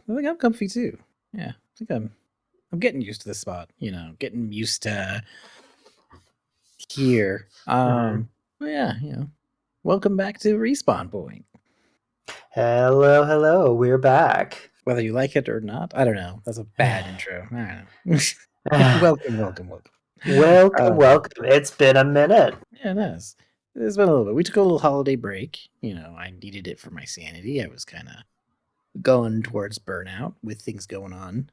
think I'm comfy too. Yeah, I think I'm getting used to this spot. Getting used to here. Mhm. Well, yeah, welcome back to Respawn Point. Hello, hello. We're back. Whether you like it or not, I don't know. That's a bad intro. I don't know. Welcome, welcome, welcome. Welcome, Um, welcome. It's been a minute. yeah, it has. It's been a little bit. We took a little holiday break. I needed it for my sanity. I was kind of going towards burnout with things going on.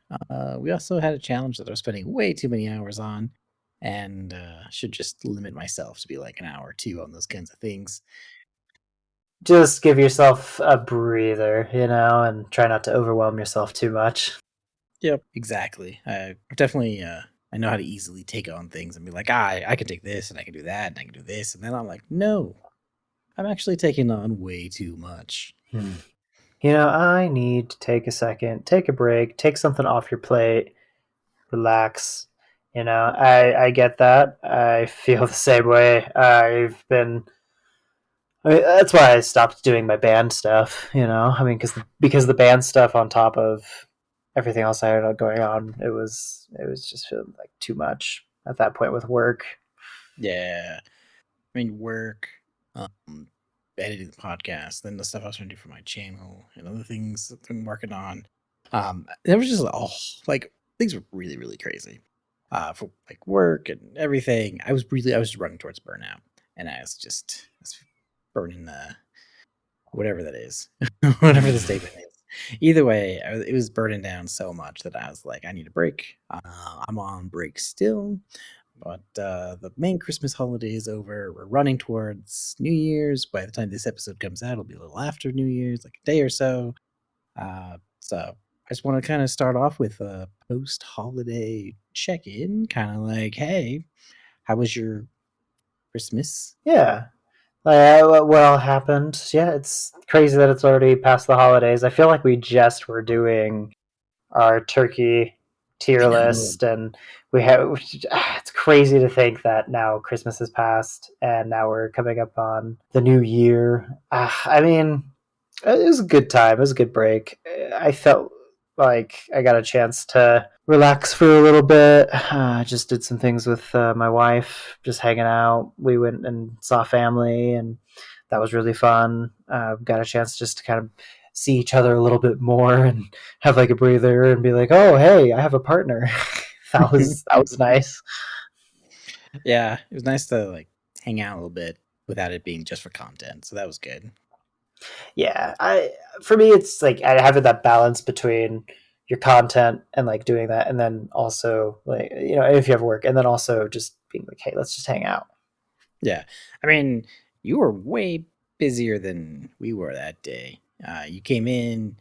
We also had a challenge that I was spending way too many hours on, and should just limit myself to be like an hour or two on those kinds of things. Just give yourself a breather, and try not to overwhelm yourself too much. Yep, exactly. Definitely. I know how to easily take on things and be like, I can take this and I can do that and I can do this, and then I'm like, no, I'm actually taking on way too much. Hmm. I need to take a second, take a break, take something off your plate, relax. I get that. I feel the same way. That's why I stopped doing my band stuff. Because the band stuff on top of everything else I had going on, it was just feeling like too much at that point with work. Yeah, I mean, work, editing the podcast, then the stuff I was trying to do for my channel, and other things that I'm working on. There was just like things were really, really crazy. For like work and everything, I was running towards burnout, and I was burning the whatever that is, whatever the statement is. Either way, it was burning down so much that I was like, I need a break. I'm on break still, but the main Christmas holiday is over. We're running towards New Year's. By the time this episode comes out, it'll be a little after New Year's, like a day or so. So I just want to kind of start off with a post holiday check in, kind of like, hey, how was your Christmas? Yeah. What all happened? Yeah, it's crazy that it's already past the holidays. I feel like we just were doing our turkey I tier know. list, and it's crazy to think that now Christmas has passed and now we're coming up on the new year. I mean, it was a good time. It was a good break. I felt like I got a chance to relax for a little bit. Just did some things with my wife, just hanging out. We went and saw family, and that was really fun. Got a chance just to kind of see each other a little bit more and have like a breather and be like, "Oh, hey, I have a partner." That was nice. Yeah, it was nice to like hang out a little bit without it being just for content. So that was good. Yeah, I for me it's like I having that balance between your content and like doing that, and then also like if you have work, and then also just being like, hey, let's just hang out. Yeah. I mean, you were way busier than we were that day. You came in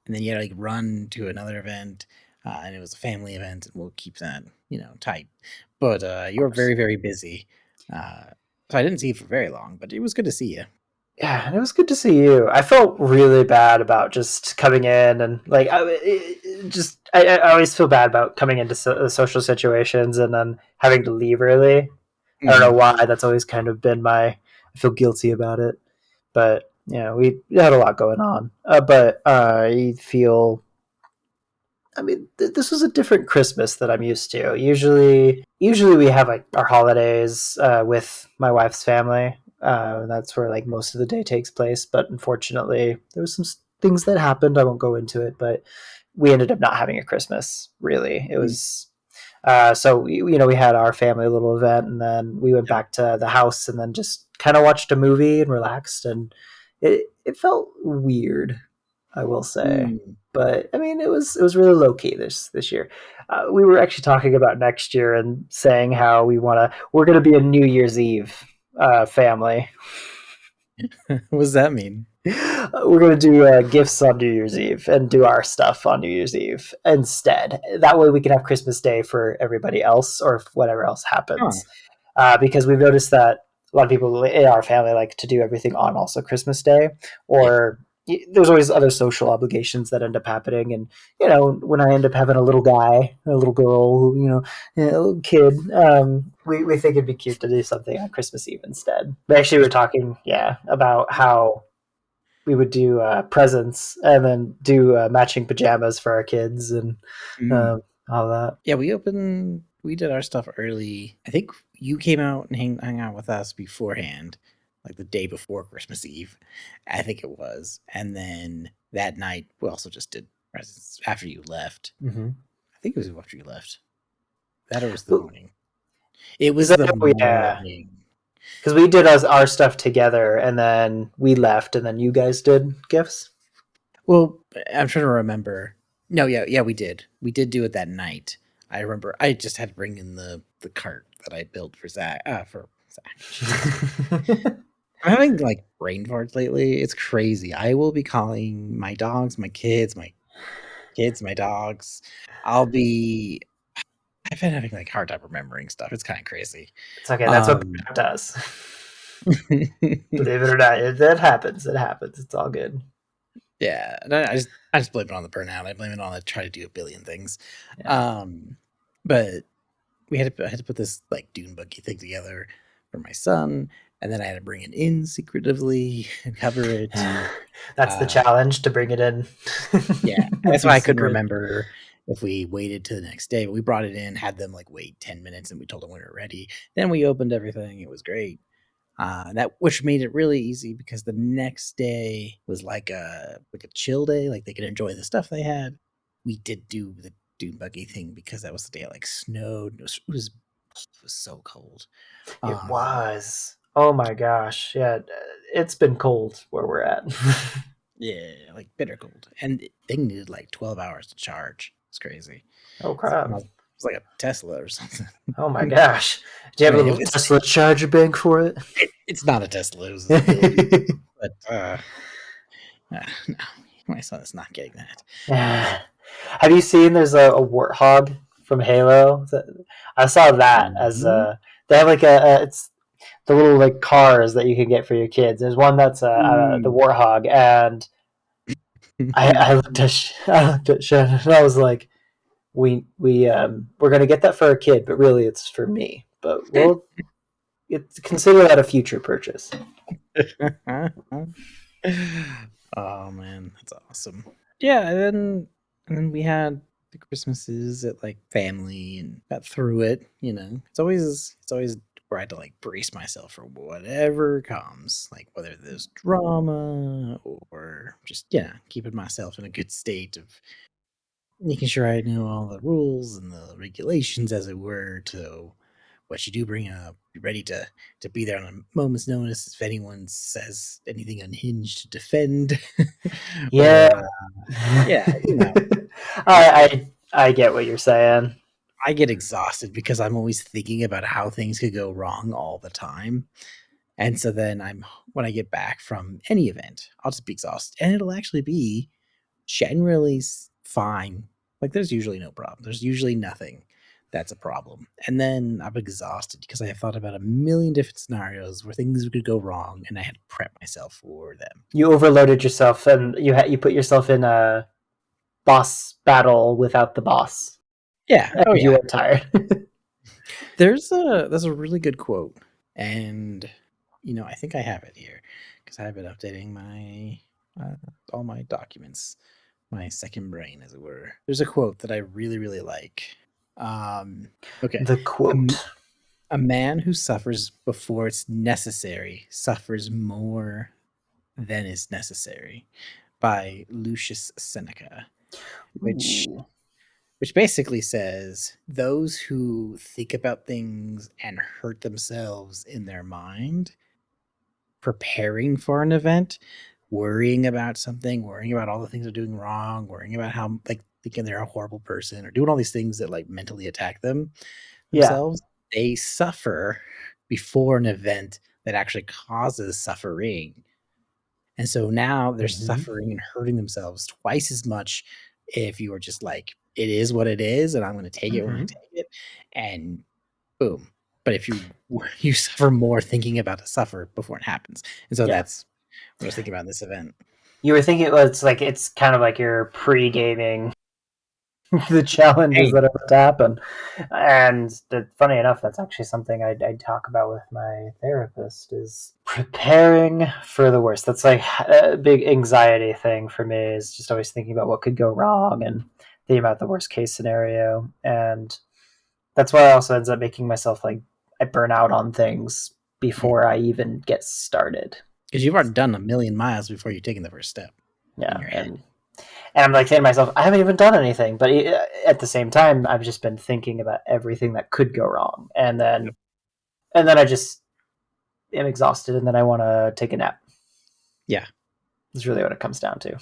and then you had to like run to another event, and it was a family event, and we'll keep that, tight. But Of you were course. very, very busy. Uh, so I didn't see you for very long, but it was good to see you. Yeah, and it was good to see you. I felt really bad about just coming in and like I always feel bad about coming into social situations and then having to leave early. I don't know Hmm. why. That's always kind of been my. I feel guilty about it, but we had a lot going on. But I feel. I mean, this was a different Christmas that I'm used to. Usually we have like our holidays with my wife's family. That's where like most of the day takes place. But unfortunately, there was some things that happened. I won't go into it, but we ended up not having a Christmas. Really, it was so we had our family little event, and then we went Yep. back to the house, and then just kind of watched a movie and relaxed, and it felt weird, I will say. Mm. But I mean, it was really low key this year. We were actually talking about next year and saying how we're gonna be a New Year's Eve family. What does that mean? We're going to do gifts on New Year's Eve and do our stuff on New Year's Eve instead. That way we can have Christmas Day for everybody else or whatever else Huh. happens. Because we've noticed that a lot of people in our family like to do everything on also Christmas Day, Yeah. or there's always other social obligations that end up happening. And, when I end up having a little guy, a little girl, a little kid, we think it'd be cute to do something on Christmas Eve instead. We actually were talking, yeah, about how we would do presents and then do matching pajamas for our kids and Mm. um, all that. Yeah, we did our stuff early. I think you came out and hung out with us beforehand, like the day before Christmas Eve, I think it was. And then that night we also just did presents after you left. Mm-hmm. I think it was after you left. That or was the morning. It Is was that the how yeah, morning. because we did our stuff together and then we left and then you guys did gifts. Well, I'm trying to remember. No, yeah, we did. We did do it that night. I remember. I just had to bring in the cart that I built for Zach. For Zach. Jesus. I'm having like brain farts lately. It's crazy. I will be calling my dogs, my kids, my dogs. I'll be. I've been having like hard time remembering stuff. It's kind of crazy. It's okay. That's what Um, Brad does. Believe it or not, it happens. It happens. It's all good. yeah, I just blame it on the burnout. I blame it on the try to do a billion things. Yeah. But I had to put this like dune buggy thing together for my son, and then I had to bring it in secretively and cover it. That's the Uh, challenge to bring it in. yeah, that's Be why I couldn't secret. remember if we waited to the next day. But we brought it in, had them like wait 10 minutes, and we told them we were ready. Then we opened everything. It was great. That which made it really easy because the next day was like a chill day, like they could enjoy the stuff they had. We did do the dune buggy thing because that was the day it like snowed. It was so cold. It Um, was. Oh my gosh. Yeah, it's been cold where we're at. yeah, like bitter cold, and they needed like 12 hours to charge. It's crazy. Oh crap. It's like a Tesla or something. Oh my gosh. Do you I have a mean, little Tesla charger bank for it? it's not a Tesla. It was a building, but no, my son is not getting that. Have you seen there's a warthog from Halo? I saw that as Mhm. they have like it's the little like cars that you can get for your kids. There's one that's the Mm. warthog, and I looked at Shannon and I was like, we're gonna get that for our kid, but really it's for me. But consider that a future purchase. Oh man, that's awesome. Yeah, and then we had the Christmases at like family and got through it. It's always where I had to like brace myself for whatever comes, like whether there's drama or just keeping myself in a good state of making sure I know all the rules and the regulations, as it were, to what you do bring up. Be ready to be there on a moment's notice if anyone says anything unhinged to defend, Yeah. or yeah, I get what you're saying. I get exhausted because I'm always thinking about how things could go wrong all the time. And so then when I get back from any event, I'll just be exhausted, and it'll actually be generally fine. Like there's usually no problem. There's usually nothing that's a problem. And then I'm exhausted because I have thought about a million different scenarios where things could go wrong, and I had to prep myself for them. You overloaded yourself, and you put yourself in a boss battle without the boss, Yeah. and Oh you yeah. are tired. There's a really good quote, and I think I have it here because I've been updating my all my documents, my second brain, as it were. There's a quote that I really really like. Okay, The a, quote. a man who suffers before it's necessary suffers more than is necessary, by Lucius Seneca, which Ooh. which basically says those who think about things and hurt themselves in their mind, preparing for an event, worrying about something, worrying about all the things they're doing wrong, worrying about how like thinking they're a horrible person or doing all these things that like mentally attack Yeah. themselves, they suffer before an event that actually causes suffering. And so now they're Mm-hmm. suffering and hurting themselves twice as much if you are just like, it is what it is, and I'm going to take it when I Mm-hmm. take it, and boom. But if you you suffer more thinking about to suffer before it happens, and so Yeah. that's what I was thinking about in this event. You were thinking it's kind of like you're pre-gaming the challenges Hey, that have to happen. And funny enough, that's actually something I talk about with my therapist is preparing for the worst. That's like a big anxiety thing for me is just always thinking about what could go wrong and thinking about the worst case scenario. And that's why I also ends up making myself like I burn out on things before I even get started. because you've already done a million miles before you've taken the first step in Yeah, your head. and I'm like saying to myself, I haven't even done anything. But at the same time, I've just been thinking about everything that could go wrong, and then I just am exhausted, and then I want to take a nap. Yeah. Is really what it comes down to.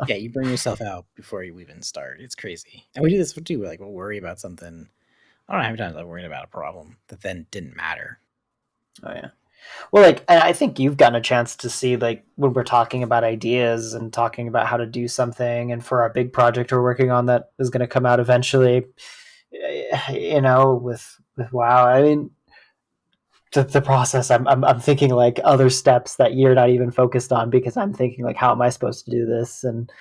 Yeah, you burn yourself out before you even start. It's crazy. And we do this too. Like, we'll worry about something. I don't know how many times I worried about a problem that then didn't matter. Oh yeah. Well, like, and I think you've gotten a chance to see, like, when we're talking about ideas and talking about how to do something, and for our big project we're working on that is going to come out eventually, with WoW. I mean, the process. I'm thinking like other steps that you're not even focused on because I'm thinking like, how am I supposed to do this? And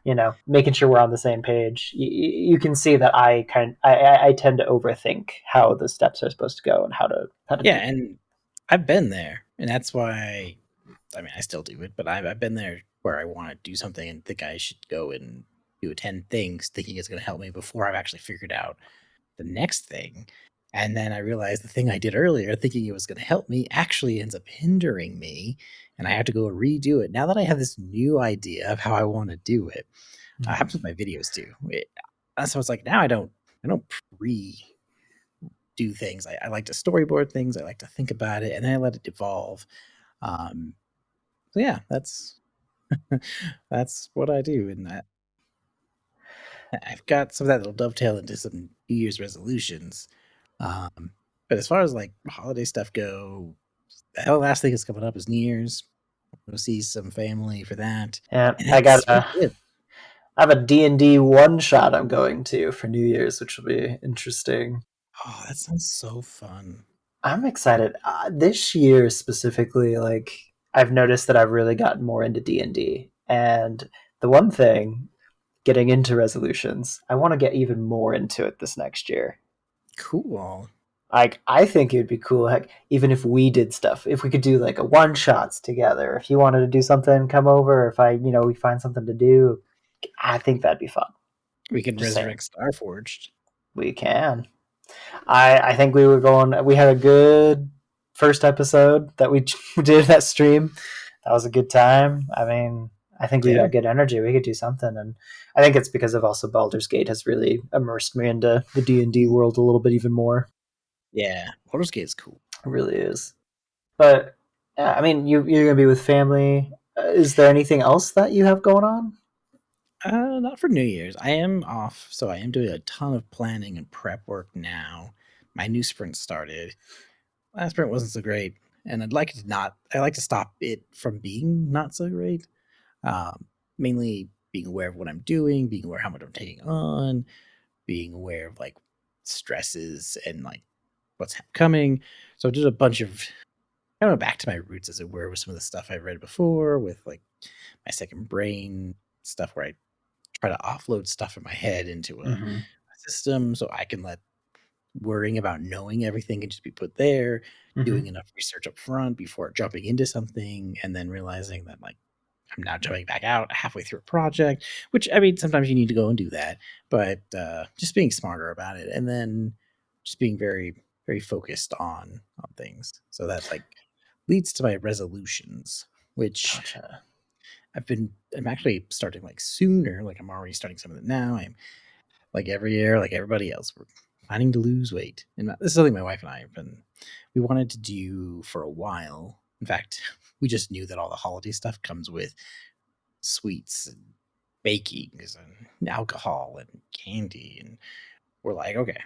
Yep. making sure we're on the same page. You can see that I tend to overthink how the steps are supposed to go and how to Yeah, do. and I've been there, and that's why. I mean, I still do it, but I've been there where I want to do something and think I should go and do 10 things, thinking it's going to help me before I've actually figured out the next thing. And then I realized the thing I did earlier, thinking it was going to help me, actually ends up hindering me. And I have to go redo it. Now that I have this new idea of how I want to do it, happens with my videos too. So it's like now I don't pre do things. I like to storyboard things. I like to think about it, and then I let it evolve. Um, so yeah, that's what I do, and I've got some of that that'll dovetail into some New Year's resolutions. Um, but as far as like holiday stuff go, the last thing that's coming up is New Year's. We'll see some family for that, Yeah, and that's really it. I have a D&D one shot I'm going to for New Year's, which will be interesting. Oh, that sounds so fun. I'm excited. This year specifically, like I've noticed that I've really gotten more into D&D. And the one thing, getting into resolutions, I want to get even more into it this next year. Cool. Like I think it would be cool, heck, even if we did stuff, if we could do like a one shots together. If you wanted to do something, come over. If we find something to do, I think that'd be fun. We can Just saying, resurrect Starforged. we can. I think we were going. We had a good first episode that we did that stream. That was a good time. I mean, I think we Yeah, got good energy. We could do something, and I think it's because of also Baldur's Gate has really immersed me into the D&D world a little bit even more. yeah. Baldur's Gate is cool. It really is. But yeah, I mean, you're gonna be with family. Is there anything else that you have going on? Not for New Year's. I am off, so I am doing a ton of planning and prep work now. My new sprint started. Last sprint wasn't so great, and I'd like it to not. I like to stop it from being not so great. Mainly being aware of what I'm doing, being aware of how much I'm taking on, being aware of like stresses and like what's coming. So I did a bunch of kind of back to my roots, as it were, with some of the stuff I've read before, with like my second brain stuff, where I try to offload stuff in my head into a Mm-hmm. system so I can let worrying about knowing everything and just be put there, Mm-hmm. doing enough research up front before jumping into something, and then realizing that like I'm now jumping back out halfway through a project, which I mean, sometimes you need to go and do that, but just being smarter about it, and then just being very, very focused on things. So that like leads to my resolutions, which Gotcha. I'm actually starting like sooner. Like I'm already starting some of it now. I'm like every year, like everybody else, we're planning to lose weight. And this is something my wife and I have been, we wanted to do for a while. In fact, we just knew that all the holiday stuff comes with sweets and bakings and alcohol and candy. And we're like, okay,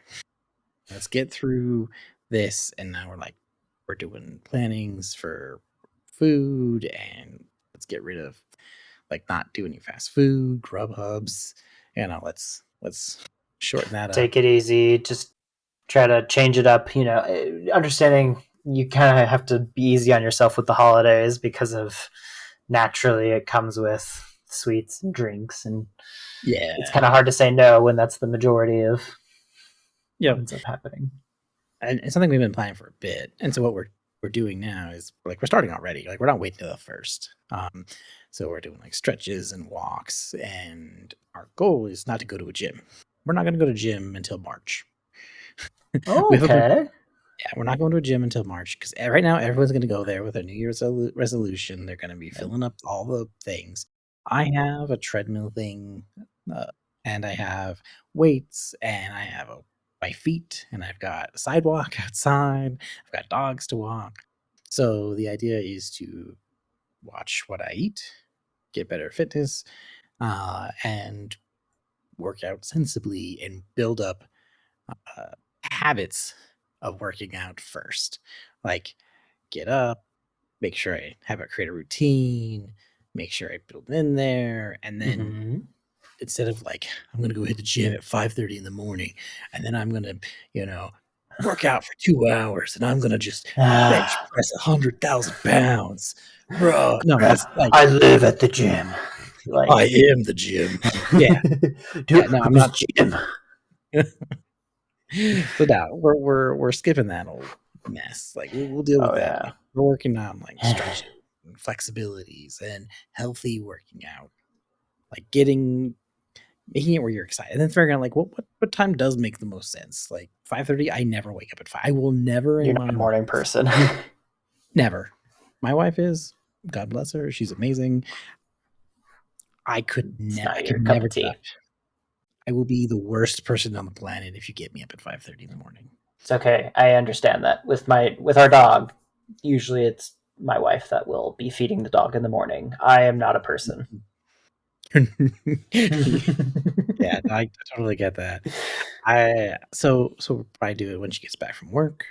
let's get through this. And now we're doing plannings for food, and let's get rid of like not do any fast food, grub hubs. Let's shorten that up. Take it easy. Just try to change it up. Understanding you kind of have to be easy on yourself with the holidays because of naturally it comes with sweets and drinks and It's Yeah. kind of hard to say no when that's the majority of what Yep. ends up happening. And it's something we've been planning for a bit. And so what we're doing now is like we're starting already. Like we're not waiting till the first. So we're doing like stretches and walks, and our goal is not to go to a gym. We're not going to go to gym until March. We have a Okay. Yeah, we're not going to a gym until March because right now everyone's going to go there with a New Year's resolution. They're going to be filling up all the things. I have a treadmill thing, uh, and I have weights, and I have my feet, and I've got a sidewalk outside. I've got dogs to walk. So the idea is to watch what I eat, get better fitness, and work out sensibly and build up uh, habits of working out first. Like get up, make sure I have a create a routine, make sure I build in there, and then Mm-hmm. instead of like I'm gonna go hit the gym at 5:30 in the morning, and then I'm gonna you know work out for 2 hours, and I'm gonna just bench Ah, press 100,000 pounds, bro. No, it's like I live at the gym. Like, I am the gym. Yeah, yeah. No, I'm who's not. gym? So now we're skipping that old mess. Like we'll deal with Oh that yeah. later. We're working on like stretching and flexibilities and healthy working out. Like making it where you're excited. And then figuring out like what time does make the most sense. Like 5:30, I never wake up at 5. I will never You're in not my a morning life. person. Never. My wife is, God bless her, she's amazing. It's I not could your cup never of do that. tea. I will be the worst person on the planet if you get me up at 5:30 in the morning. It's okay. I understand that. With our dog, usually it's my wife that will be feeding the dog in the morning. I am not a person. Yeah, no, I totally get that. So we'll probably do it when she gets back from work,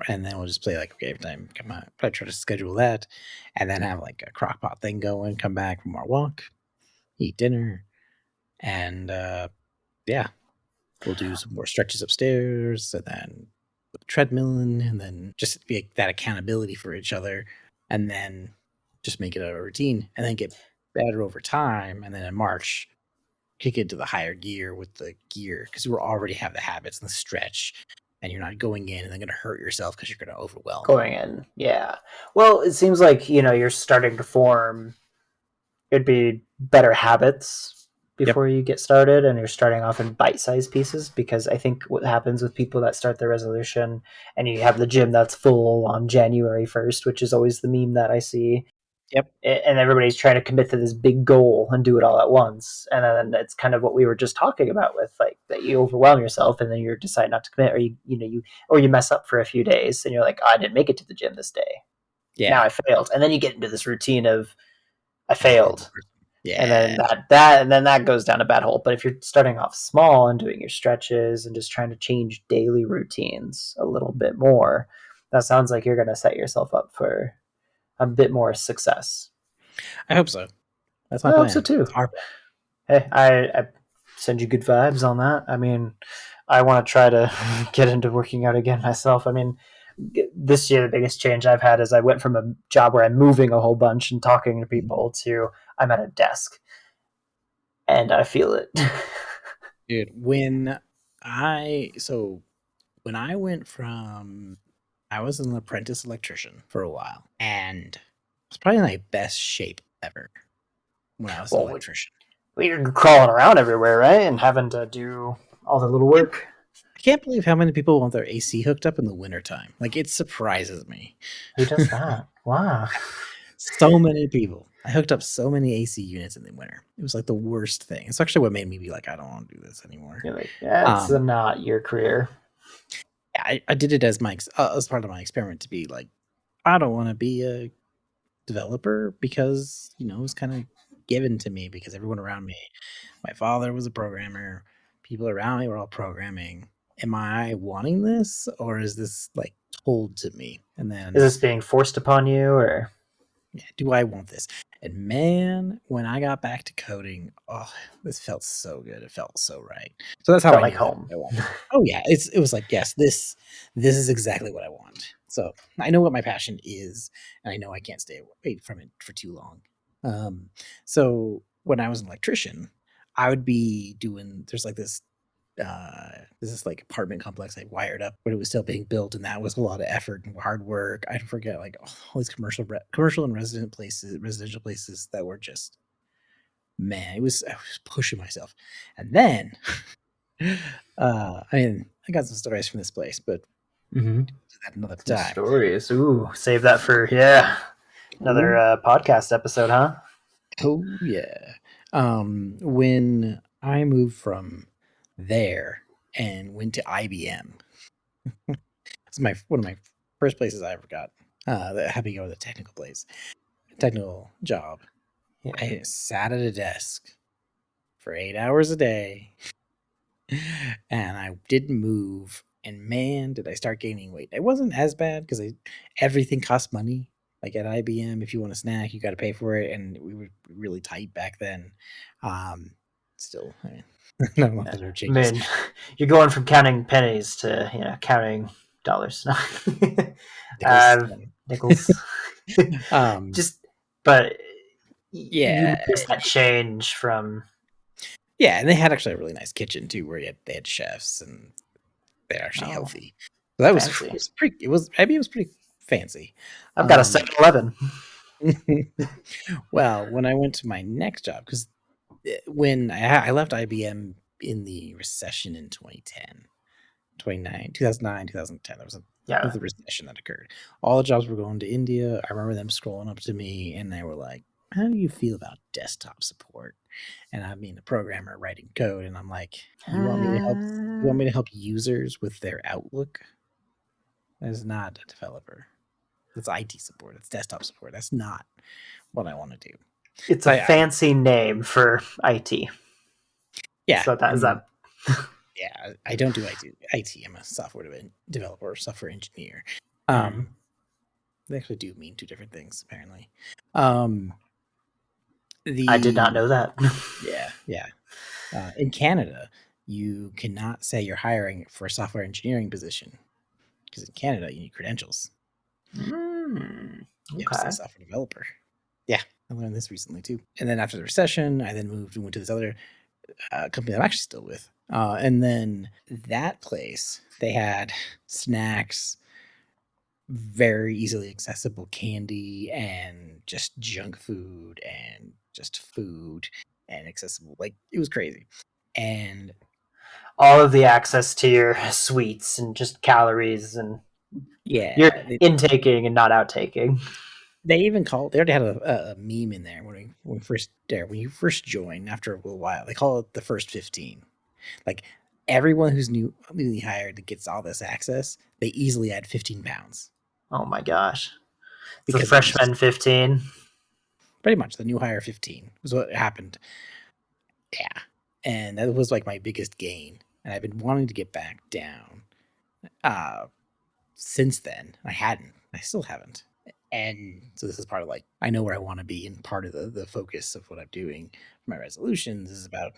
and then we'll just play like game time. Come on, probably try to schedule that, and then have like a crock pot thing going. Come back from our walk, eat dinner, and yeah, we'll do some more stretches upstairs, and then treadmilling, and then just be that accountability for each other, and then just make it a routine, and then get better over time, and then in March kick into the higher gear with the gear because you already have the habits and the stretch, and you're not going in and then going to hurt yourself because you're going to overwhelm. Going in, yeah. Well, it seems like you're starting to form. It'd be better habits Yep. before you get started, and you're starting off in bite-sized pieces. Because I think what happens with people that start their resolution, and you have the gym that's full on January 1st, which is always the meme that I see, Yep. and everybody's trying to commit to this big goal and do it all at once, and then it's kind of what we were just talking about with like that you overwhelm yourself and then you decide not to commit, or you mess up for a few days and you're like, oh, I didn't make it to the gym this day, now Yeah. I failed, and then you get into this routine of I I'm a horrible failed, person. and then Yeah. that goes down a bad hole. But if you're starting off small and doing your stretches and just trying to change daily routines a little bit more, that sounds like you're going to set yourself up for a bit more success. I hope so. That's my I hope so plan. too. It's our Hey, I send you good vibes on that. I mean, I want to try to get into working out again myself. I mean, this year the biggest change I've had is I went from a job where I'm moving a whole bunch and talking to plan. people to I'm at a desk and I feel it. Dude, so when I went from I was an apprentice electrician for a while, and I was probably in my best shape ever when I was an Well, electrician. we're crawling around everywhere, right? And having to do all the little work. I can't believe how many people want their AC hooked up in the wintertime. Like, it surprises me. Who does that? Wow. So many people. I hooked up so many AC units in the winter. It was like the worst thing. It's actually what made me be like, I don't want to do this anymore. You're like, that's Um, not your career. I did it as as part of my experiment to be like, I don't want to be a developer because it was kind of given to me because everyone around me, my father was a programmer, people around me were all programming. Am I wanting this, or is this like told to me? And Is then, this being forced upon you, or yeah, do I want this? And man, when I got back to coding, oh, this felt so good. It felt so right. So that's how felt I like knew that home? I wanted. Oh yeah, it was like, yes, this is exactly what I want. So I know what my passion is, and I know I can't stay away from it for too long. Um, so when I was an electrician, I would be doing. There's like this. There's this like apartment complex I wired up when it was still being built, and that was a lot of effort and hard work. I forget like all these commercial and residential places that were just man. I was pushing myself, and then I mean, I got some stories from this place, but Mm-hmm. do that another Some time. stories. Ooh, save that for another podcast episode, huh? Oh yeah. When I moved from there and went to IBM, it's my one of my first places I ever got. That had me go to the technical job. Yeah. I sat at a desk for 8 hours a day, and I didn't move. And man, did I start gaining weight. It wasn't as bad because everything cost money. Like at IBM, if you want a snack, you got to pay for it, and we were really tight back then. Um, Still, I mean, not a lot that I changes. mean, you're going from counting pennies to counting dollars. Nickels. Nickels. um, Just, but you yeah, notice that change from. yeah, and they had actually a really nice kitchen too, where they had chefs and they're actually Oh, healthy. So that fancy. was pretty. It was maybe it was pretty fancy. I've got a 7-Eleven. Well, when I went to my next job, because when I left IBM in the recession in 2010, 2009, 2010, there was a recession that occurred. All the jobs were going to India. I remember them scrolling up to me and they were like, how do you feel about desktop support? And I mean, a programmer writing code, and I'm like, you want me to help? You want me to help users with their Outlook? That is not a developer. That's IT support. It's desktop support. That's not what I want to do. It's So a fancy name for IT. yeah, So that is that. Yeah, I don't do IT. I'm a software developer, software engineer. They actually do mean two different things, apparently. I did not know that. Yeah. In Canada, you cannot say you're hiring for a software engineering position because in Canada you need credentials. Okay. You have to say software developer. Yeah, I learned this recently too. And then after the recession, I then moved and went to this other company I'm actually still with. And then that place, they had snacks, very easily accessible candy, and just junk food, and just food and accessible. Like it was crazy. And all of the access to your sweets and just calories and you're yeah, intaking and not outtaking. they already had a meme in there when you first join after a little while. They call it the first 15. Like everyone who's newly hired that gets all this access, they easily add 15 pounds. Oh my gosh. It's a Because freshman 15. pretty much the new hire 15 was what happened. Yeah. And that was like my biggest gain. And I've been wanting to get back down since then. I still haven't. And so this is part of like, I know where I want to be, and part of the focus of what I'm doing for my resolutions is about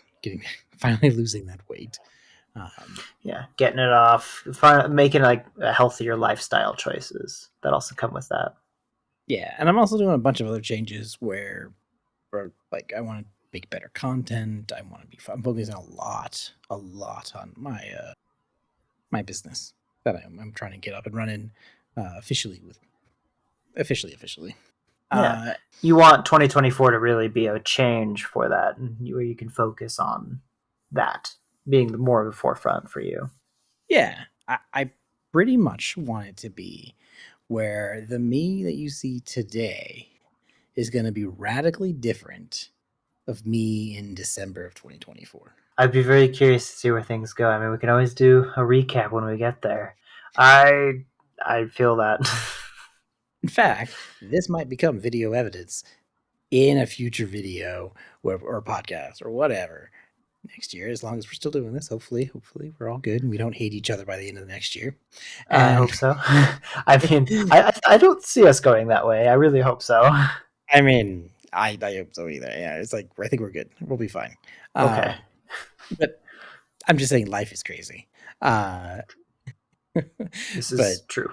finally losing that weight. Getting it off, making like healthier lifestyle choices that also come with that. Yeah, and I'm also doing a bunch of other changes where like I want to make better content. I'm focusing a lot on my business that I'm trying to get up and running officially. You want 2024 to really be a change for that, where you can focus on that being more of a forefront for you. Yeah, I pretty much want it to be where the me that you see today is going to be radically different of me in December of 2024. I'd be very curious to see where things go. I mean, we can always do a recap when we get there. I feel that. In fact, this might become video evidence in a future video or podcast or whatever next year, as long as we're still doing this. Hopefully we're all good and we don't hate each other by the end of the next year. I hope so. I mean, I don't see us going that way. I really hope so. I mean, I hope so either. Yeah, it's like I think we're good. We'll be fine. Okay. But I'm just saying life is crazy. This is true.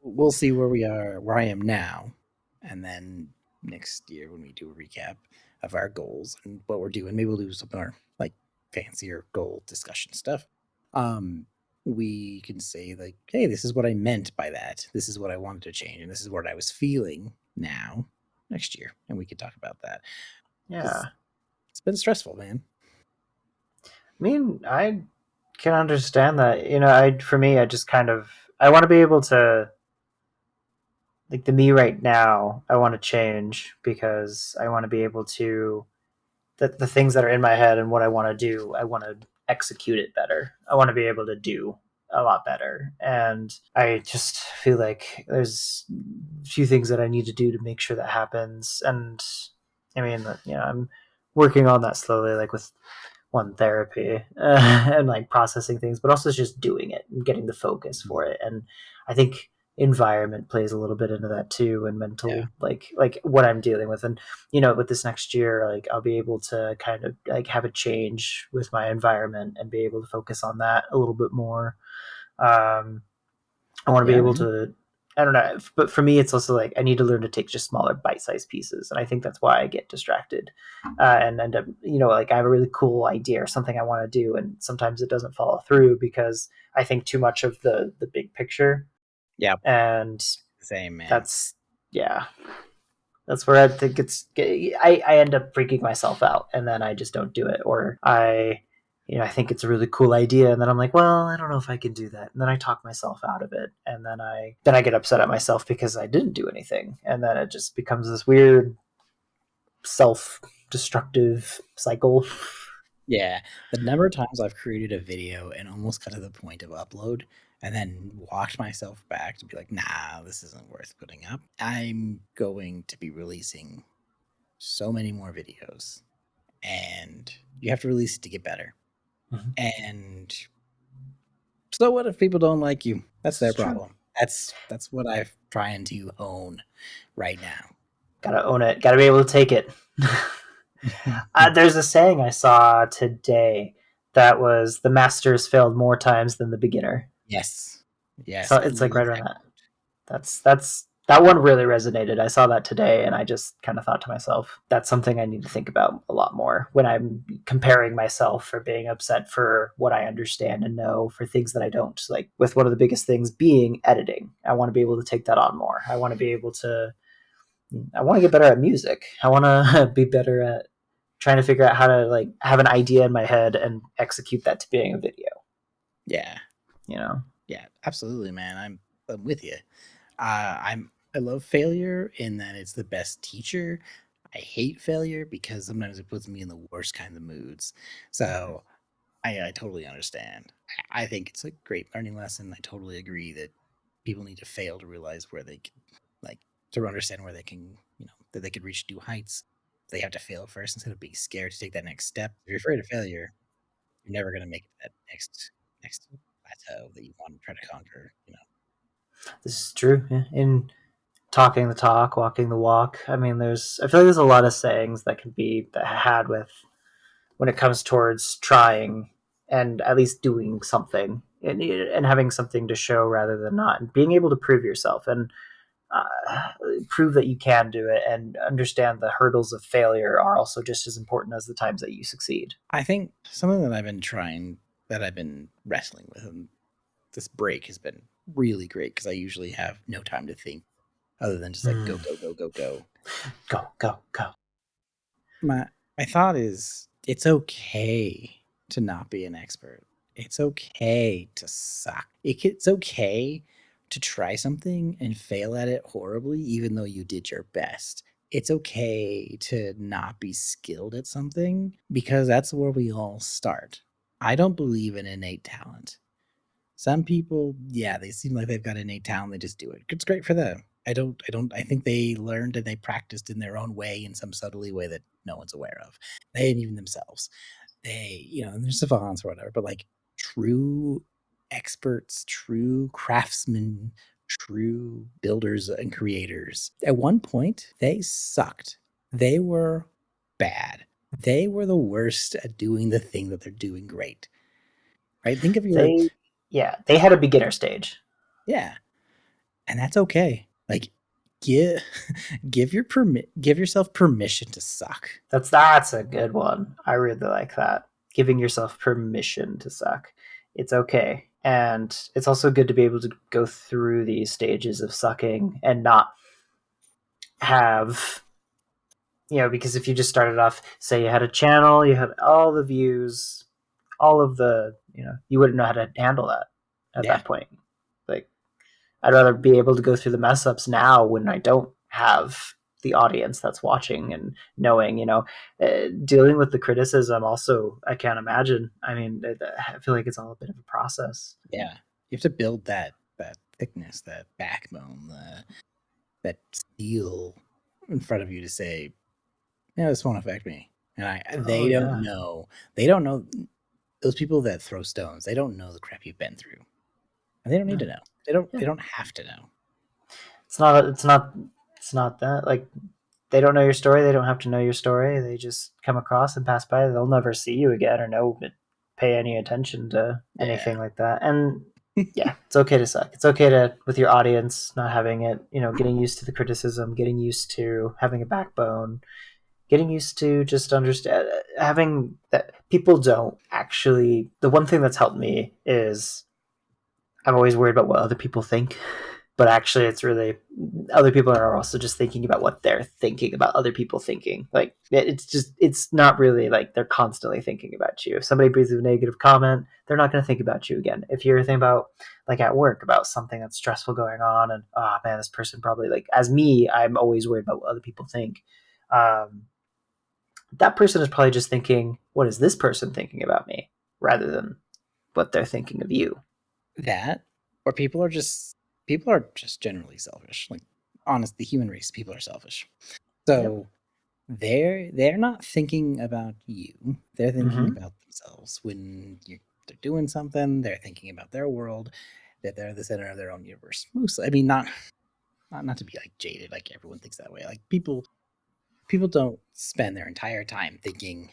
We'll see where I am now, and then next year when we do a recap, of our goals and what we're doing. Maybe we'll do some more like fancier goal discussion stuff. We can say like, hey, this is what I meant by that. This is what I wanted to change, and this is what I was feeling now next year, and we could talk about that. Yeah. It's been stressful, man. I mean, I can understand that. For me, I just kind of I want to be able to like the me right now. I want to change because I want to be able to the things that are in my head and what I want to do. I want to execute it better. I want to be able to do a lot better, and I just feel like there's a few things that I need to do to make sure that happens. And I mean, I'm working on that slowly, like with one therapy and like processing things, but also just doing it and getting the focus for it. And I think environment plays a little bit into that too, and mental, like what I'm dealing with. And with this next year, like I'll be able to kind of like have a change with my environment and be able to focus on that a little bit more. I want to be Yeah, able man. to. I don't know, but for me, it's also like I need to learn to take just smaller, bite-sized pieces, and I think that's why I get distracted and end up, like I have a really cool idea or something I want to do, and sometimes it doesn't follow through because I think too much of the big picture, Yeah, and same, man. that's yeah, that's where I think I end up freaking myself out, and then I just don't do it, or I think it's a really cool idea, and then I'm like, well, I don't know if I can do that, and then I talk myself out of it, and then I get upset at myself because I didn't do anything, and then it just becomes this weird self-destructive cycle. Yeah, the number of times I've created a video and almost got to the point of upload and then walked myself back to be like, nah, this isn't worth putting up. I'm going to be releasing so many more videos, and you have to release it to get better. Mhm. And so what if people don't like you? That's This their is true. problem. That's what I'm trying to own right now. Gotta own it. Gotta be able to take it. There's a saying I saw today that was the master's failed more times than the beginner. Yes. So Yes, I it's like love right around that that. quote. That one really resonated. I saw that today, and I just kind of thought to myself, that's something I need to think about a lot more when I'm comparing myself for being upset for what I understand and know for things that I don't. Like with one of the biggest things being editing, I want to be able to take that on more. I want to be able to. I want to get better at music. I want to be better at trying to figure out how to like have an idea in my head and execute that to being a video. Yeah. You know. Yeah, absolutely, man. I'm with you. I love failure in that it's the best teacher. I hate failure because sometimes it puts me in the worst kind of moods. So I totally understand. I think it's a great learning lesson. I totally agree that people need to fail to realize where they can, like, to understand where they can, that they could reach new heights. They have to fail first instead of being scared to take that next step. If you're afraid of failure, you're never going to make it to that next plateau that you want to try to conquer. This is true. Yeah. In talking the talk, walking the walk. I mean, I feel like there's a lot of sayings that can be had with when it comes towards trying and at least doing something and having something to show rather than not, and being able to prove yourself and prove that you can do it and understand the hurdles of failure are also just as important as the times that you succeed. I think something that I've been wrestling with, and this break has been really great because I usually have no time to think other than just like go, Mm. go, go, go, go. Go, go, go. My my thought is it's okay to not be an expert. It's okay to suck. It's okay to try something and fail at it horribly, even though you did your best. It's okay to not be skilled at something because that's where we all start. I don't believe in innate talent. Some people, yeah, they seem like they've got innate talent, they just do it. It's great for them. I think they learned and they practiced in their own way in some subtly way that no one's aware of. They and even themselves. And they're savants or whatever, but like true experts, true craftsmen, true builders and creators. At one point, they sucked. They were bad. They were the worst at doing the thing that they're doing great. Right? Think of your They had a beginner stage. Yeah, and that's okay. Like give give yourself permission to suck. That's a good one. I really like that. Giving yourself permission to suck. It's okay. And it's also good to be able to go through these stages of sucking and not have, because if you just started off, say you had a channel, you had all the views, all of the, you wouldn't know how to handle that at Yeah. that point. Like, I'd rather be able to go through the mess ups now when I don't have the audience that's watching and knowing, dealing with the criticism. Also, I can't imagine. I mean, I feel like it's all a bit of a process. Yeah. You have to build that thickness, that backbone, that steel in front of you to say, yeah, this won't affect me. And they don't know. They don't know those people that throw stones. They don't know the crap you've been through, and they don't need to know. They don't. They don't have to know. It's not that, like, they don't know your story. They don't have to know your story. They just come across and pass by. They'll never see you again or pay any attention to anything like that. And yeah, it's okay to suck. It's okay to, with your audience, not having it, getting used to the criticism, getting used to having a backbone, getting used to just understand, having that people don't actually. The one thing that's helped me is I'm always worried about what other people think, but actually it's really, other people are also just thinking about what they're thinking about other people thinking. Like, it's not really like they're constantly thinking about you. If somebody breathes a negative comment, they're not going to think about you again. If you're thinking about, like, at work about something that's stressful going on, and oh man, this person probably, like, as me, I'm always worried about what other people think. That person is probably just thinking, what is this person thinking about me, rather than what they're thinking of you. That, or people are just generally selfish. Like, honest, the human race, people are selfish. So they're not thinking about you. They're thinking about themselves. When they're doing something, they're thinking about their world, that they're the center of their own universe. Mostly, I mean, not to be like jaded, like everyone thinks that way. Like, people don't spend their entire time thinking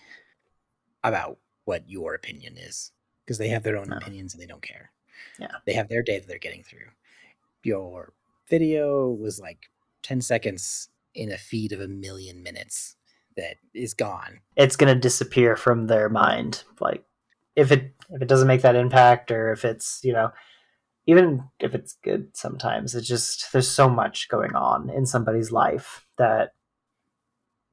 about what your opinion is, because they have their own opinions and they don't care. Yeah. They have their day that they're getting through. Your video was like 10 seconds in a feed of 1,000,000 minutes that is gone. It's going to disappear from their mind. Like, if it doesn't make that impact, or if it's, even if it's good, sometimes it's just, there's so much going on in somebody's life that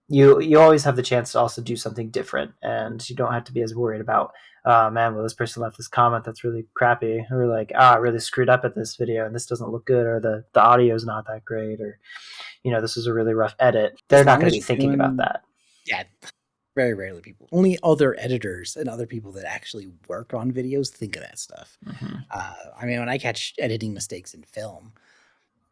you always have the chance to also do something different, and you don't have to be as worried about, oh man, well, this person left this comment that's really crappy, or like, I really screwed up at this video and this doesn't look good, or the audio is not that great, or this was a really rough edit. They're not going to be thinking about that. Yeah, very rarely people. Only other editors and other people that actually work on videos think of that stuff. I mean, when I catch editing mistakes in film,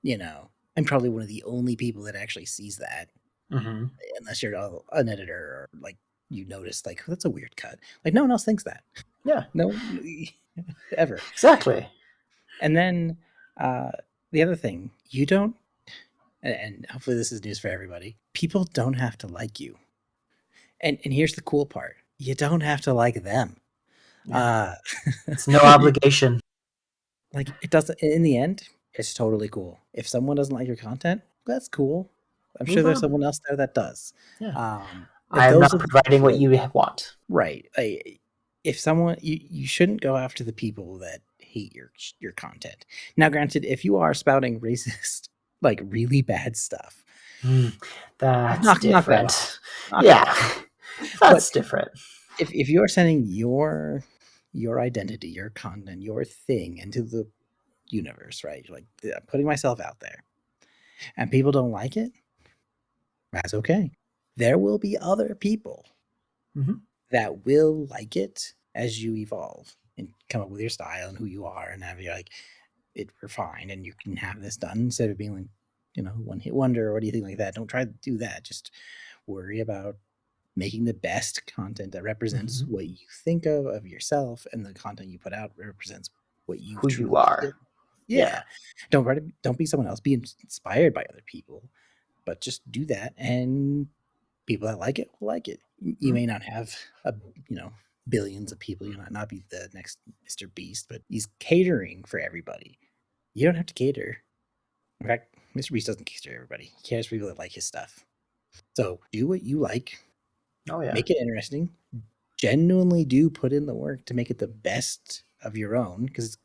I'm probably one of the only people that actually sees that. Unless you're an editor, or like you notice, like, that's a weird cut. Like, no one else thinks that. Yeah. No, ever. Exactly. And then the other thing, you don't, and hopefully this is news for everybody, people don't have to like you. And here's the cool part. You don't have to like them. Yeah. It's no obligation. Like, it doesn't, in the end, it's totally cool. If someone doesn't like your content, that's cool. I'm sure there's someone else there that does. Yeah. I'm not providing what you want. Right. If someone, you shouldn't go after the people that hate your content. Now, granted, if you are spouting racist, like really bad stuff, that's different. That's different. If you are sending your identity, your content, your thing into the universe, right? You're like, I'm putting myself out there, and people don't like it, that's okay. There will be other people that will like it as you evolve and come up with your style and who you are, and have you like it refined, and you can have this done instead of being like, one hit wonder or anything like that. Don't try to do that. Just worry about making the best content that represents what you think of yourself, and the content you put out represents what who you are. Yeah. Don't be someone else. Be inspired by other people, but just do that, and people that like it will like it. You may not have billions of people. You might not be the next Mr. Beast, but he's catering for everybody. You don't have to cater. In fact, Mr. Beast doesn't cater to everybody. He cares for people that like his stuff. So do what you like. Oh yeah. Make it interesting. Genuinely do put in the work to make it the best of your own, because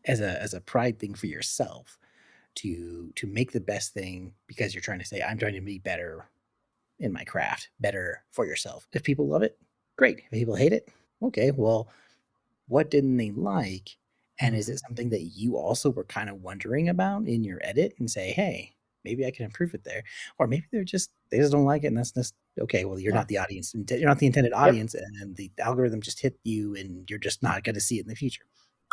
as a pride thing for yourself, to make the best thing, because you're trying to say, I'm trying to be better in my craft, better for yourself. If people love it, great. If people hate it, okay, well, what didn't they like? And is it something that you also were kind of wondering about in your edit and say, hey, maybe I can improve it there? Or maybe they just don't like it, and that's just okay. Well, you're Yeah. not the audience, you're not the intended Yep. audience, and the algorithm just hit you, and you're just not going to see it in the future.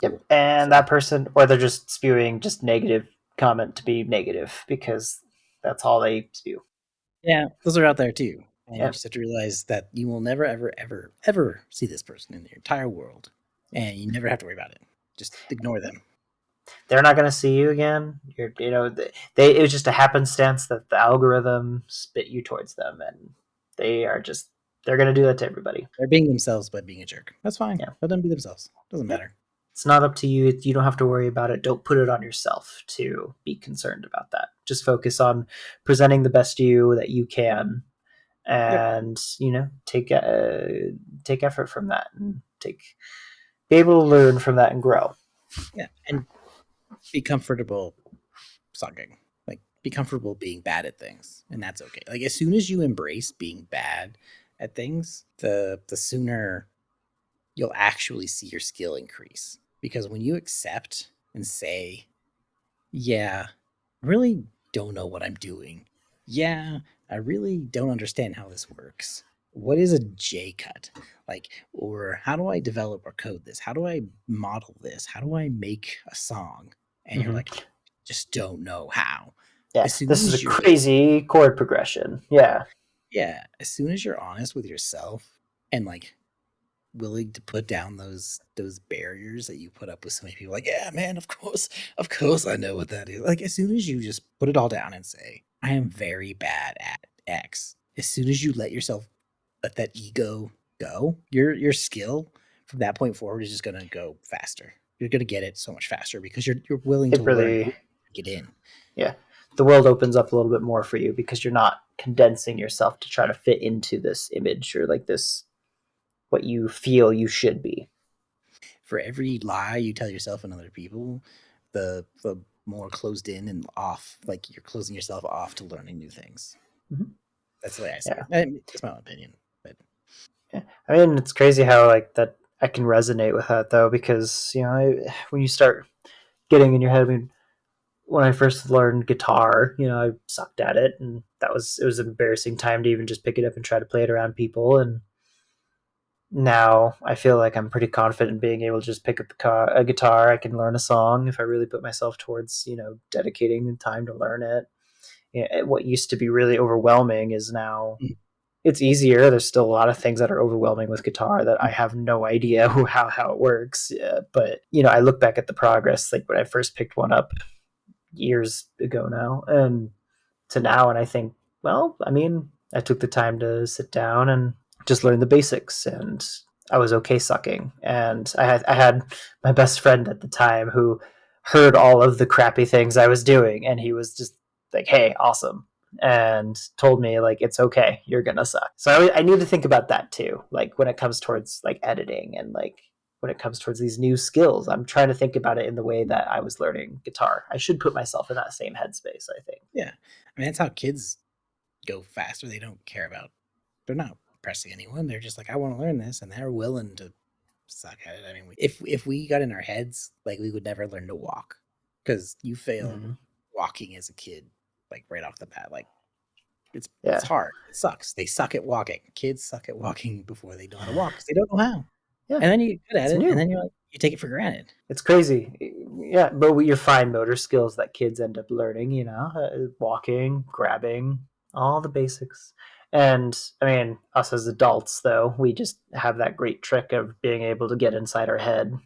Yep. Cool. And So, that person, or they're just spewing just negative comment to be negative because that's all they spew. yeah, those are out there too. And you Yep. just have to realize that you will never, ever, ever, ever see this person in your entire world. And you never have to worry about it. Just ignore them. They're not going to see you again. It was just a happenstance that the algorithm spit you towards them, and they're going to do that to everybody. They're being themselves by being a jerk. That's fine. Yeah. Let them be themselves. Doesn't Yep. matter. It's not up to you. You don't have to worry about it. Don't put it on yourself to be concerned about that. Just focus on presenting the best you that you can, Yep. and take effort from that, and be able to learn from that and grow. Yeah. And be comfortable sucking. Like, be comfortable being bad at things. And that's okay. Like, as soon as you embrace being bad at things, the sooner you'll actually see your skill increase. Because when you accept and say, yeah, I really don't know what I'm doing. Yeah, I really don't understand how this works. What is a J cut? Like, or how do I develop or code this? How do I model this? How do I make a song? And you're Mm-hmm. like, just don't know how. Yeah, As soon this is a as you're, crazy chord progression. Yeah. yeah, as soon as you're honest with yourself and like willing to put down those barriers that you put up with so many people, like, yeah, man, of course I know what that is. Like, as soon as you just put it all down and say, I am very bad at X, as soon as you let that ego go, your skill from that point forward is just gonna go faster. You're gonna get it so much faster because you're willing to It learn, really, get in. yeah, the world opens up a little bit more for you because you're not condensing yourself to try to fit into this image or like this what you feel you should be. For every lie you tell yourself and other people, the more closed in and off, like you're closing yourself off to learning new things. Mm-hmm. That's the way I see Yeah. it. That's my own opinion, but Yeah. I mean, it's crazy how like that I can resonate with that though, because when you start getting in your head, I mean, when I first learned guitar, I sucked at it, and it was an embarrassing time to even just pick it up and try to play it around people. And now I feel like I'm pretty confident in being able to just pick up a guitar. I can learn a song if I really put myself towards dedicating the time to learn it. What used to be really overwhelming is now it's easier. There's still a lot of things that are overwhelming with guitar that I have no idea how it works. But I look back at the progress, like when I first picked one up years ago now, and to now, and I think, well, I mean, I took the time to sit down and just learn the basics, and I was okay sucking. And I had my best friend at the time who heard all of the crappy things I was doing, and he was just like, "Hey, awesome." And told me like it's okay, you're gonna suck. So I need to think about that too, like when it comes towards like editing and like when it comes towards these new skills. I'm trying to think about it in the way that I was learning guitar. I should put myself in that same headspace, I think. yeah, I mean that's how kids go faster. They don't care about. They're not pressing anyone. They're just like, I want to learn this, and they're willing to suck at it. I mean, if we got in our heads, like we would never learn to walk because you fail Mm-hmm. walking as a kid, like right off the bat. Like it's Yeah. hard. It sucks. They suck at walking. Kids suck at walking before they know how to walk because they don't know how. Yeah. And then you get good at It's it, and new. then you take it for granted. It's crazy. Yeah, but with your fine motor skills that kids end up learning, walking, grabbing, all the basics. And I mean, us as adults, though, we just have that great trick of being able to get inside our head.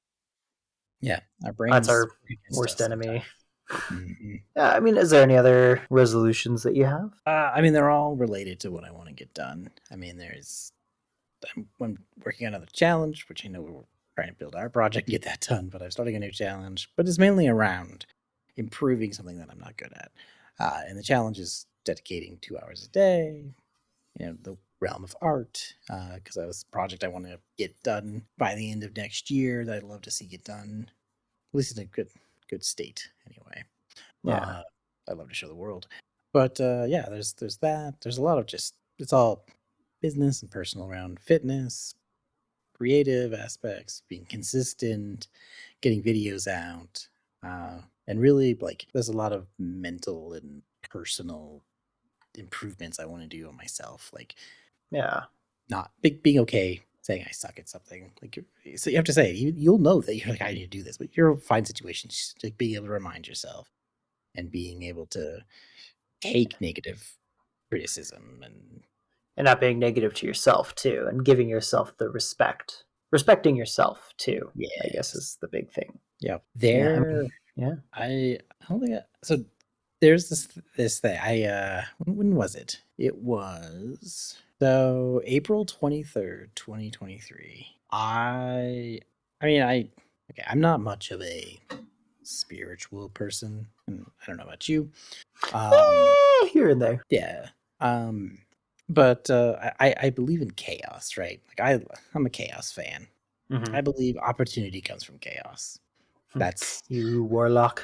Yeah, our That's brains our against us worst enemy. sometimes. Mm-hmm. Yeah, I mean, is there any other resolutions that you have? I mean, they're all related to what I want to get done. I mean, I'm working on another challenge, which I know we're trying to build our project and get that done, but I'm starting a new challenge. But it's mainly around, improving something that I'm not good at. And the challenge is dedicating 2 hours a day, the realm of art, because that was a project I want to get done by the end of next year that I'd love to see get done, at least in a good state anyway. Yeah. I'd love to show the world. But yeah, there's that. There's a lot of just, it's all business and personal around fitness, creative aspects, being consistent, getting videos out, and really like there's a lot of mental and personal improvements I want to do on myself. Like Yeah. not being okay saying I suck at something. Like so you have to say you'll know that you're like I need to do this, but you'll find situations like being able to remind yourself and being able to take negative criticism and And not being negative to yourself too, and giving yourself the respecting yourself too, I guess, yes, is the big thing. yeah. Yeah, I There, mean, yeah. I don't think so. There's this thing. When was it? It was so April 23rd, 2023. I mean okay, I'm not much of a spiritual person, and I don't know about you. Um Here and there. yeah. Um but I believe in chaos, right? Like I'm a chaos fan. I Hmm. believe opportunity comes from chaos. That's You warlock.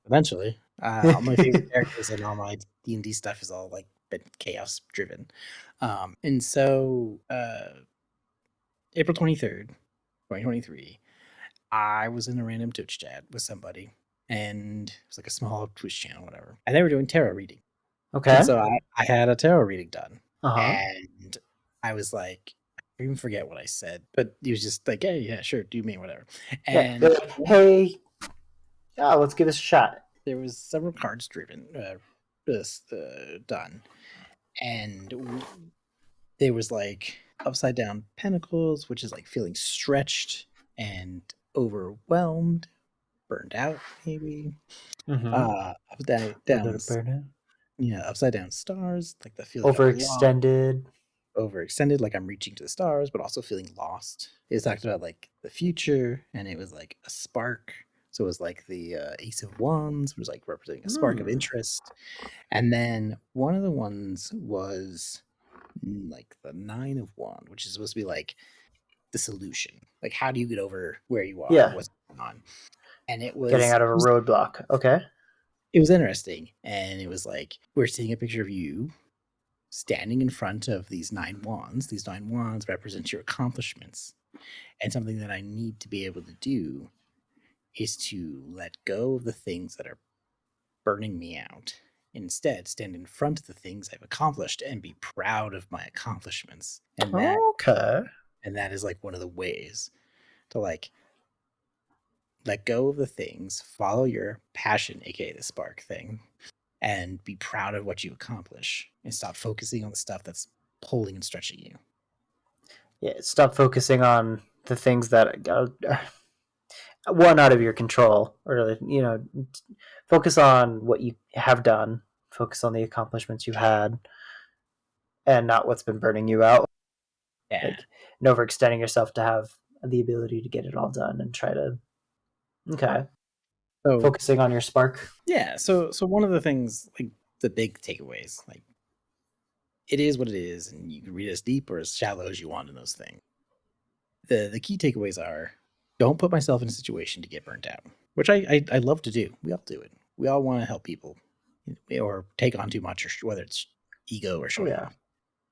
eventually. All my favorite characters and all my D&D stuff is all like been chaos driven. And so April 23rd, 2023, I was in a random Twitch chat with somebody, and it was like a small Twitch channel, whatever. And they were doing tarot reading. And Okay. so I had a tarot reading done. Uh-huh. And I was like, I even forget what I said, but he was just like, hey, yeah, sure, do me, whatever. Yeah. And Hey, let's give this a shot. there was several cards driven, done. And there was like upside down pentacles, which is like feeling stretched and overwhelmed, burned out, maybe. Mm-hmm. Upside A little down, bit of burnout. yeah, upside down stars, like the feeling of loss, Overextended. overextended, like I'm reaching to the stars, but also feeling lost. It talked about like the future, and it was like a spark. So it was like the Ace of Wands was like representing a spark of Hmm. interest, and then one of the ones was like the Nine of Wands, which is supposed to be like the solution. Like, how do you get over where you are? Yeah. What's going on? And Getting out of a roadblock. Okay. it was interesting, and it was like we're seeing a picture of you standing in front of these nine wands. These nine wands represent your accomplishments, and something that I need to be able to do is to let go of the things that are burning me out. Instead, stand in front of the things I've accomplished and be proud of my accomplishments. Okay. And that is like one of the ways to like let go of the things, follow your passion, aka the spark thing, and be proud of what you accomplish and stop focusing on the stuff that's pulling and stretching you. Yeah. Stop focusing on the things that are one out of your control, or focus on what you have done. Focus on the accomplishments you had, and not what's been burning you out. Yeah. Like, and overextending yourself to have the ability to get it all done and try to. Okay. So Focusing on your spark. yeah, so one of the things, like the big takeaways, like it is what it is, and you can read as deep or as shallow as you want in those things. The key takeaways are don't put myself in a situation to get burnt out, which I love to do. We all do it. We all want to help people or take on too much, or whether it's ego or Oh showing yeah. off.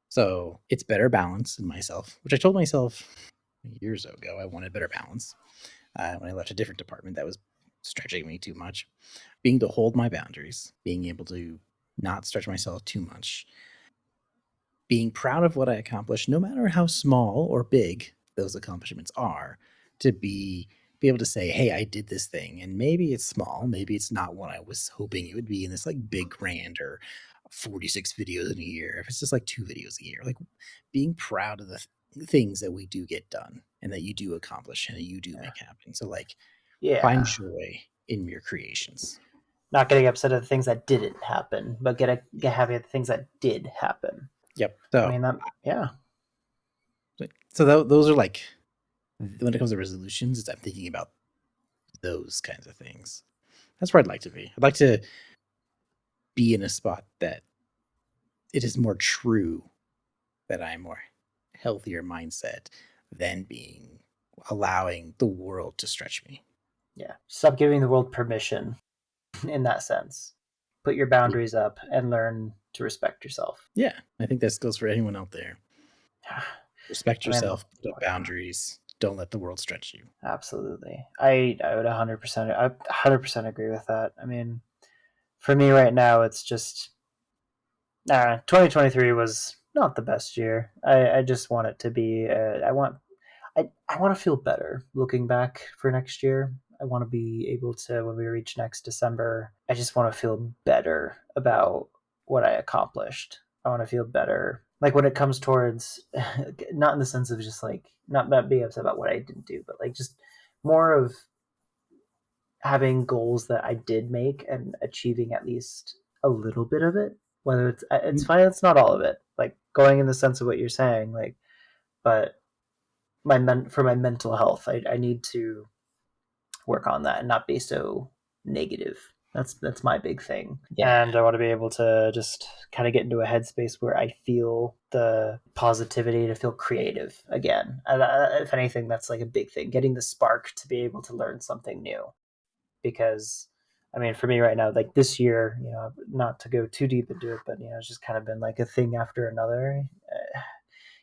So it's better balance in myself, which I told myself years ago I wanted better balance when I left a different department that was stretching me too much. Being to hold my boundaries, being able to not stretch myself too much, being proud of what I accomplished, no matter how small or big those accomplishments are, to be able to say, "Hey, I did this thing," and maybe it's small, maybe it's not what I was hoping it would be in this like big grand or 46 videos in a year. If it's just like 2 videos a year, like being proud of the things that we do get done and that you do accomplish and that you do Yeah. make happen. So like find Yeah. joy in your creations. Not getting upset at the things that didn't happen, but get happy at the things that did happen. Yep. I So mean that. Yeah. those are like when it comes to resolutions, I'm thinking about those kinds of things. That's where I'd like to be. I'd like to be in a spot that it is more true that I'm more healthier mindset than being allowing the world to stretch me. Yeah. Stop giving the world permission in that sense. Put your boundaries up and learn to respect yourself. Yeah, I think this goes for anyone out there. Respect I mean, yourself, put up boundaries, don't let the world stretch you. absolutely. I would 100% agree with that. I mean, for me right now, it's just 2023 was not the best year. I just want it to be. I want to feel better looking back for next year. I want to be able to, when we reach next December, I just want to feel better about what I accomplished. I want to feel better, like when it comes towards, not in the sense of just like not being upset about what I didn't do, but like just more of having goals that I did make and achieving at least a little bit of it. Whether it's fine, it's not all of it. Like going in the sense of what you're saying, like, but for my mental health, I need to work on that and not be so negative. That's my big thing. Yeah. And I want to be able to just kind of get into a headspace where I feel the positivity to feel creative again. And if anything, that's like a big thing, getting the spark to be able to learn something new. Because I mean, for me right now, like this year, not to go too deep into it, but it's just kind of been like a thing after another.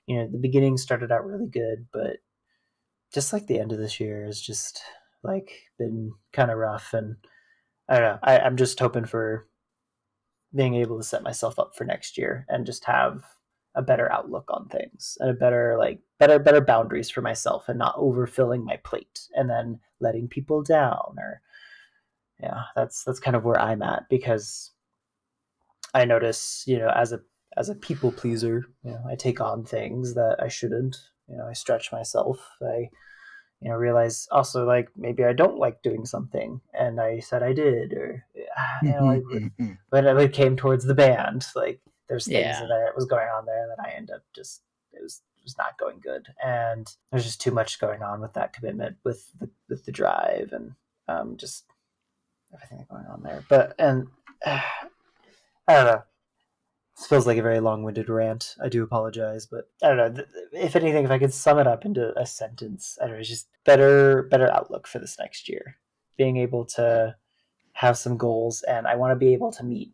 The beginning started out really good, but just like the end of this year has just like been kind of rough. And I don't know. I'm just hoping for being able to set myself up for next year and just have a better outlook on things and a better boundaries for myself and not overfilling my plate and then letting people down. Or yeah, that's kind of where I'm at, because I notice, as a people pleaser, I take on things that I shouldn't. I stretch myself. I realize also, like, maybe I don't like doing something and I said I did. Or like when it came towards the band, like there's things Yeah. that was going on there that I end up just it was not going good, and there's just too much going on with that commitment, with the drive, and just everything going on there. But I don't know. This feels like a very long-winded rant. I do apologize, but I don't know. If anything, if I could sum it up into a sentence, I don't know, it's just better outlook for this next year. Being able to have some goals, and I want to be able to meet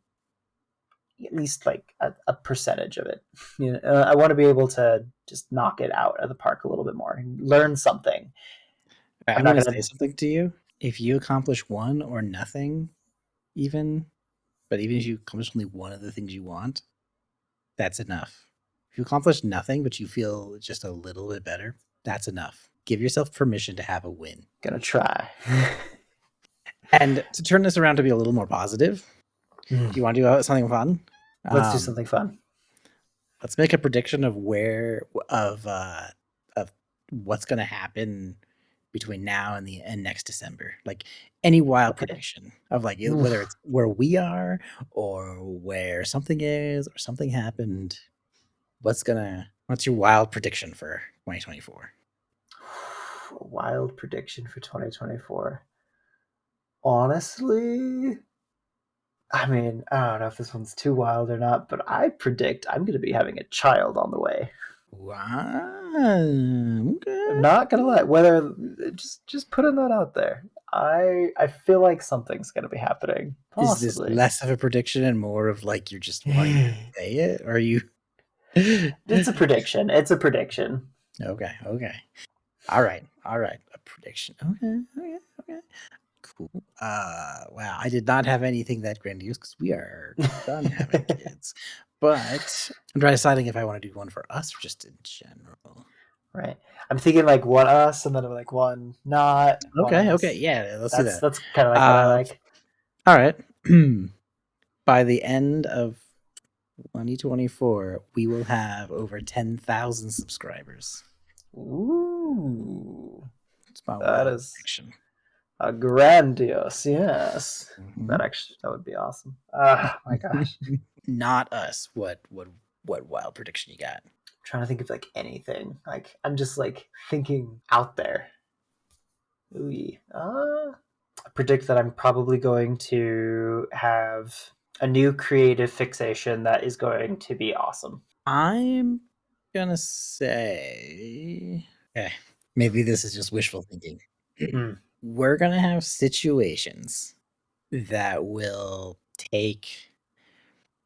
at least like a percentage of it. I want to be able to just knock it out of the park a little bit more, learn something. I'm I'm not going to gonna. say something to you. If you accomplish one or nothing, even, but even if you accomplish only one of the things you want, that's enough. If you accomplish nothing, but you feel just a little bit better, that's enough. Give yourself permission to have a win. Gonna try. And to turn this around to be a little more positive, do you want to do something fun? Let's do something fun. Let's make a prediction of of what's going to happen between now and the end next December. Like any wild prediction of like whether it's where we are or where something is or something happened. What's your wild prediction for 2024? Wild prediction for 2024. Honestly, I mean, I don't know if this one's too wild or not, but I predict I'm going to be having a child on the way. Wow. Okay. I'm not gonna lie. Whether just putting that out there, I feel like something's gonna be happening. Is this Possibly. less of a prediction and more of like you're just wanting to say it? Or are you? It's a prediction. It's a prediction. Okay. All right. A prediction. Okay. Cool. Wow. I did not have anything that grandiose because we are done having kids. But I'm deciding if I want to do one for us or just in general. Right. I'm thinking like one us, and then I'm like one not one Okay. us. Yeah. Let's do That's that. that's kind of like what I like. All right. By the end of 2024, we will have over 10,000 subscribers. Ooh, It's my that wild is prediction. a grandiose. Yes, Mm-hmm. that would be awesome. Oh my gosh. Not us. What wild prediction you got? I'm trying to think of like anything. Like I'm just like thinking out there. Ooh, predict that I'm probably going to have a new creative fixation that is going to be awesome. I'm gonna say, okay, maybe this is just wishful thinking. Mm. We're gonna have situations that will take,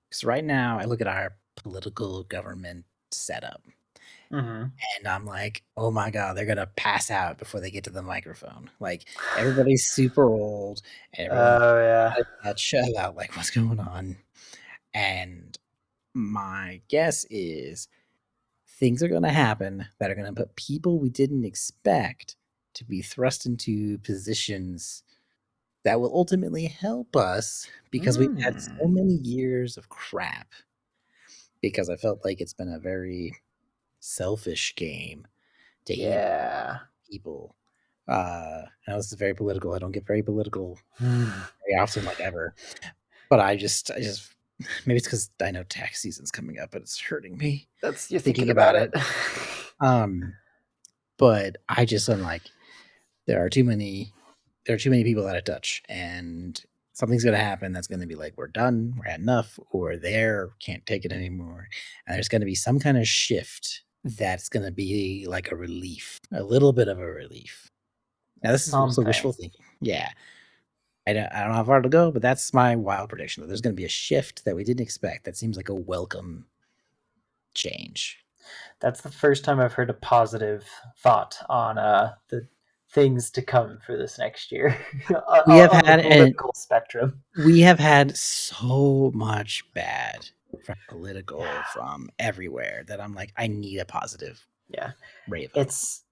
because right now I look at our political government setup Mm-hmm. and I'm like, oh my God, they're gonna pass out before they get to the microphone. Like everybody's super old and everyone's Oh yeah. shut out like what's going on. And my guess is things are gonna happen that are gonna put people we didn't expect to be thrust into positions that will ultimately help us because we've had so Mm. many years of crap. Because I felt like it's been a very selfish game to even Yeah. people. I know this is very political. I don't get very political Mm. very often, like ever. But I just maybe it's because I know tax season's coming up, but it's hurting me That's you're thinking thinking about about it. it. Um, but I just am like, there are too many people out of touch, and something's gonna happen that's gonna be like, we're done, we're had enough, or there can't take it anymore. And there's gonna be some kind of shift that's gonna be like a relief, a little bit of a relief. Now this is also Something. wishful thinking. Yeah. I don't know how far to go, but that's my wild prediction that there's gonna be a shift that we didn't expect. That seems like a welcome change. That's the first time I've heard a positive thought on the things to come for this next year We have on the had and political spectrum. we have had so much bad from political Yeah. from everywhere that I'm like, I need a positive Yeah. ray of hope. It's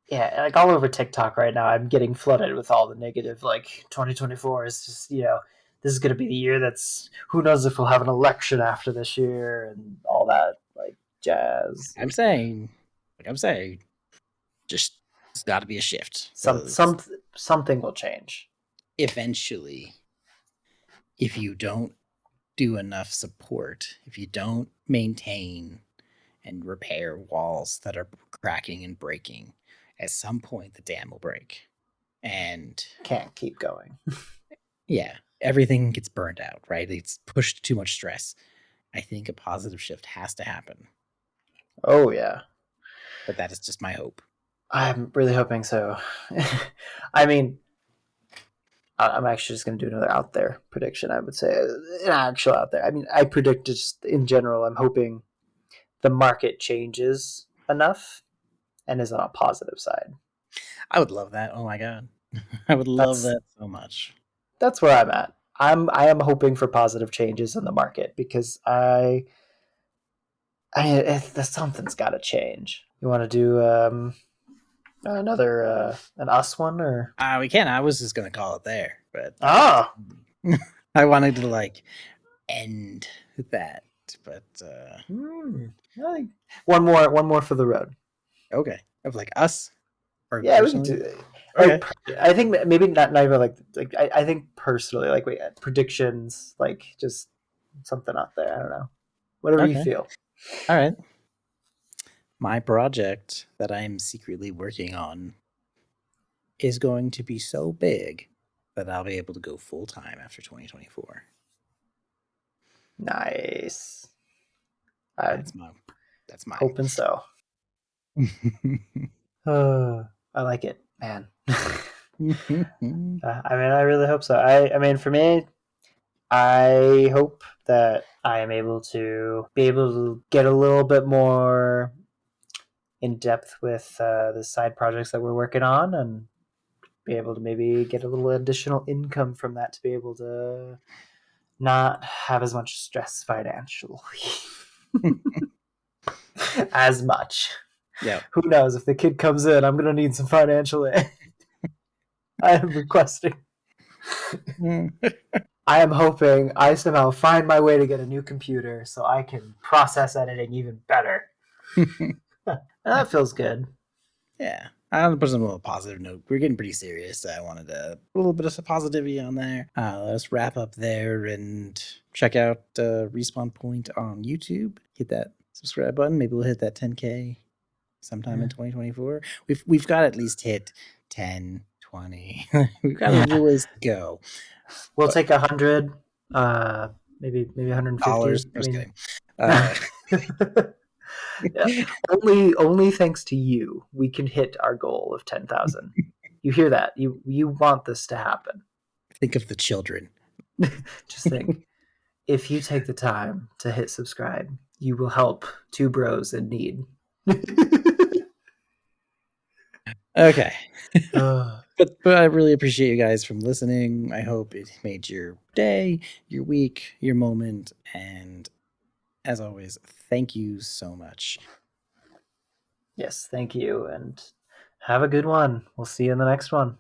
yeah, like all over TikTok right now. I'm getting flooded with all the negative. Like 2024 is just this is going to be the year that's who knows if we'll have an election after this year and all that like jazz. I'm saying, I'm saying, just there's got to be a shift Some because some something will change. eventually, if you don't do enough support, if you don't maintain and repair walls that are cracking and breaking, at some point the dam will break. And Can't keep going. yeah, everything gets burned out, right? It's pushed too much stress. I think a positive shift has to happen, Oh yeah, but that is just my hope. I'm really hoping so. I mean, I'm actually just going to do another out there prediction. I would say an actual out there. I mean, I predict just in general. I'm hoping the market changes enough and is on a positive side. I would love that. Oh my god. I would love That's that so much. that's where I'm at. I am hoping for positive changes in the market because something's got to change. You want to do another an us one or We can. I was just gonna call it there, but ah I wanted to like end that. But hmm, I think one more for the road. okay, of like us or Yeah, we could personally. do that. Okay, I think maybe not even like I think personally like wait predictions like just something out there. I don't know. Whatever you okay, feel. all right. My project that I'm secretly working on is going to be so big that I'll be able to go full time after 2024. Nice. I'm That's my that's mine. hoping so. I like it, man. I mean, I really hope so. I mean, for me, I hope that I am able to get a little bit more in depth with the side projects that we're working on, and be able to maybe get a little additional income from that to be able to not have as much stress financially as much. Yep. Who knows if the kid comes in, I'm gonna need some financial aid. I am requesting. I am hoping I somehow find my way to get a new computer so I can process editing even better. That feels good. Yeah. I want to put some little positive note. We're getting pretty serious. So I wanted a little bit of some positivity on there. Let's wrap up there and check out Respawn Point on YouTube. Hit that subscribe button. Maybe we'll hit that 10K sometime in 2024. We've got to at least hit 10, 20. We've got a little ways to go. We'll But take 100, maybe 150. dollars. I Just mean, kidding. yeah, only thanks to you we can hit our goal of 10,000. You hear that? You want this to happen. Think of the children. Just think, if you take the time to hit subscribe, you will help two bros in need. Okay. Uh, But I really appreciate you guys from listening. I hope it made your day, your week, your moment, and as always, thank you so much. yes, thank you, and have a good one. We'll see you in the next one.